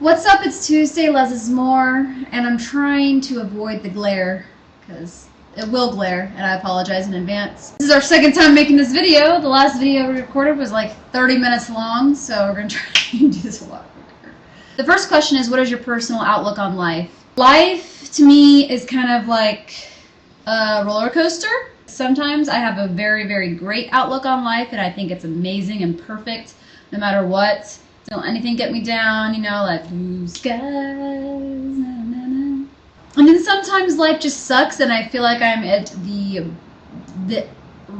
What's up? It's Tuesday, Lezzismore, and I'm trying to avoid the glare, because it will glare, and I apologize in advance. This is our second time making this video. The last video we recorded was like 30 minutes long, so we're going to try and do this a lot quicker. The first question is, what is your personal outlook on life? Life, to me, is kind of like a roller coaster. Sometimes I have a very, very great outlook on life, and I think it's amazing and perfect no matter what. Don't let anything get me down, you know, like blue skies. Na, na, na. And then sometimes life just sucks and I feel like I'm at the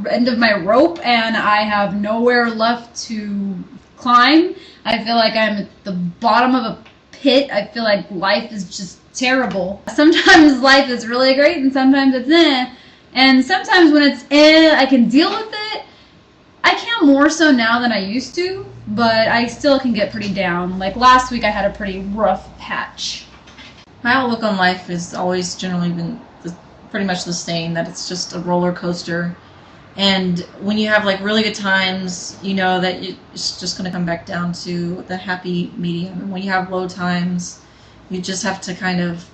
end of my rope and I have nowhere left to climb. I feel like I'm at the bottom of a pit. I feel like life is just terrible. Sometimes life is really great and sometimes it's eh. And sometimes when it's eh, I can deal with it. I can more so now than I used to, but I still can get pretty down. Like last week I had a pretty rough patch. My outlook on life has always generally been pretty much the same, that it's just a roller coaster. And when you have like really good times, you know that it's just going to come back down to the happy medium. And when you have low times, you just have to kind of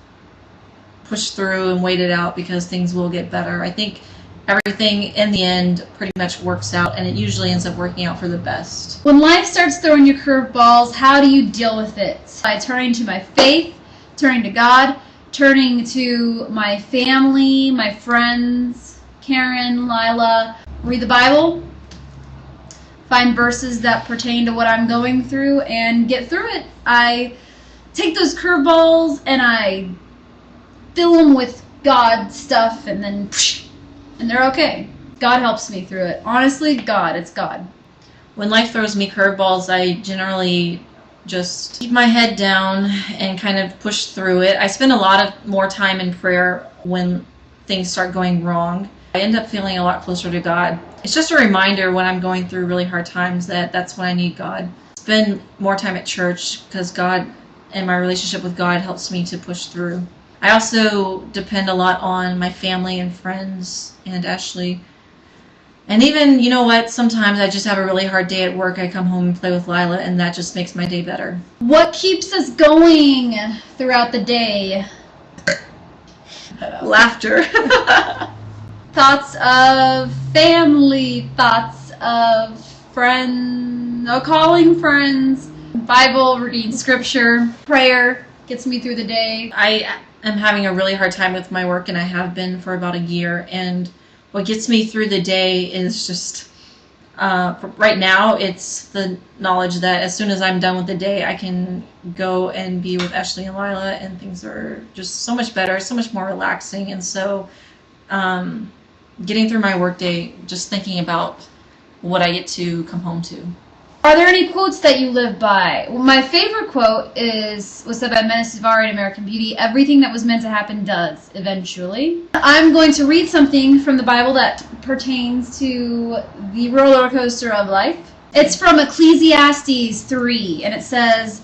push through and wait it out because things will get better. I think everything in the end pretty much works out, and it usually ends up working out for the best. When life starts throwing you curveballs, how do you deal with it? By turning to my faith, turning to God, turning to my family, my friends, Karen, Lila. Read the Bible, find verses that pertain to what I'm going through, and get through it. I take those curveballs and I fill them with God stuff, and then and they're okay. God helps me through it. Honestly, it's God. When life throws me curveballs, I generally just keep my head down and kind of push through it. I spend a lot of more time in prayer when things start going wrong. I end up feeling a lot closer to God. It's just a reminder when I'm going through really hard times that that's when I need God. Spend more time at church because God and my relationship with God helps me to push through. I also depend a lot on my family and friends and Ashley. And even, you know what, sometimes I just have a really hard day at work. I come home and play with Lila, and that just makes my day better. What keeps us going throughout the day? Laughter. Thoughts of family, thoughts of friends, calling friends, Bible, reading scripture, prayer gets me through the day. I'm having a really hard time with my work, and I have been for about a year, and what gets me through the day is just right now it's the knowledge that as soon as I'm done with the day I can go and be with Ashley and Lila, and things are just so much better, so much more relaxing. And so getting through my work day, just thinking about what I get to come home to. Are there any quotes that you live by? Well, my favorite quote was said by Menace Savari in American Beauty: everything that was meant to happen does, eventually. I'm going to read something from the Bible that pertains to the roller coaster of life. It's from Ecclesiastes 3, and it says,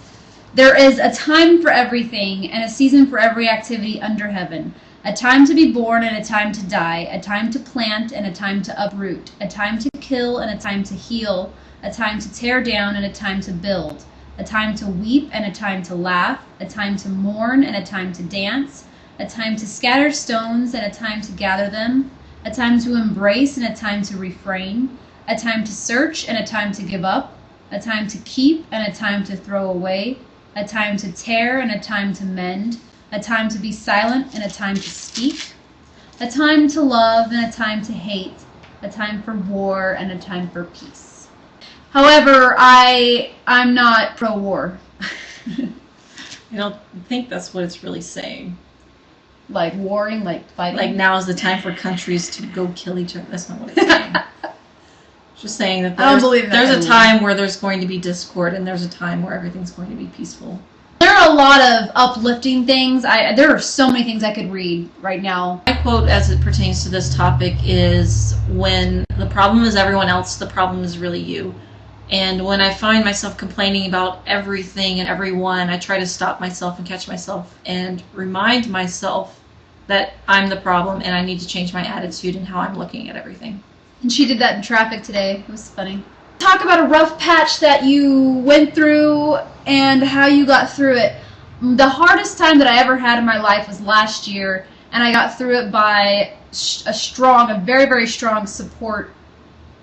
"There is a time for everything, and a season for every activity under heaven. A time to be born and a time to die, a time to plant and a time to uproot, a time to kill and a time to heal, a time to tear down and a time to build, a time to weep and a time to laugh, a time to mourn and a time to dance, a time to scatter stones and a time to gather them, a time to embrace and a time to refrain, a time to search and a time to give up, a time to keep and a time to throw away, a time to tear and a time to mend, a time to be silent and a time to speak, a time to love and a time to hate, a time for war and a time for peace." However, I'm not pro-war. I don't think that's what it's really saying. Like warring, like fighting? Like now is the time for countries to go kill each other. That's not what it's saying. It's just saying that there's a time where there's going to be discord, and there's a time where everything's going to be peaceful. There are a lot of uplifting things. There are so many things I could read right now. My quote as it pertains to this topic is, when the problem is everyone else, the problem is really you. And when I find myself complaining about everything and everyone, I try to stop myself and catch myself and remind myself that I'm the problem and I need to change my attitude and how I'm looking at everything. And she did that in traffic today. It was funny. Talk about a rough patch that you went through and how you got through it. The hardest time that I ever had in my life was last year, and I got through it by a very, very strong support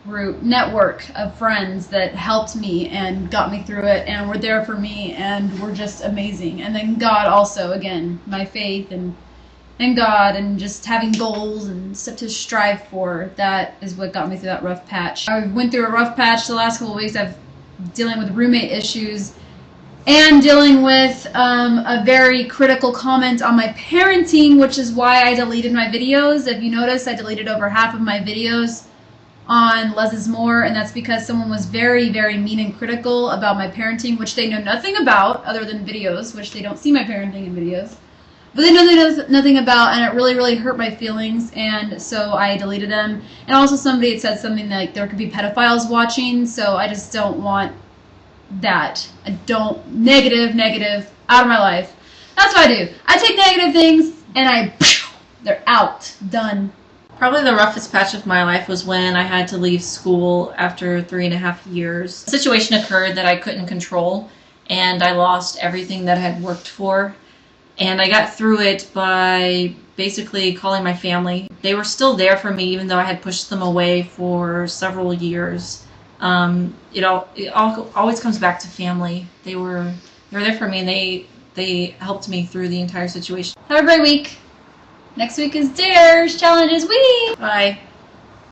group network of friends that helped me and got me through it and were there for me and were just amazing. And then God also, again, my faith and God and just having goals and stuff to strive for. That is what got me through that rough patch. I went through a rough patch the last couple of weeks. I've dealing with roommate issues and dealing with a very critical comment on my parenting, which is why I deleted my videos. If you notice, I deleted over half of my videos on Lezzismore, and that's because someone was very, very mean and critical about my parenting, which they know nothing about other than videos, which they don't see my parenting in videos. But they know nothing about, and it really, really hurt my feelings, and so I deleted them. And also somebody had said something like there could be pedophiles watching, so I just don't want that. I don't, negative, out of my life. That's what I do. I take negative things, and they're out, done. Probably the roughest patch of my life was when I had to leave school after 3.5 years. A situation occurred that I couldn't control, and I lost everything that I had worked for. And I got through it by basically calling my family. They were still there for me even though I had pushed them away for several years. It always comes back to family. They were there for me, and they helped me through the entire situation. Have a great week. Next week is Dare's Challenges Week. Bye.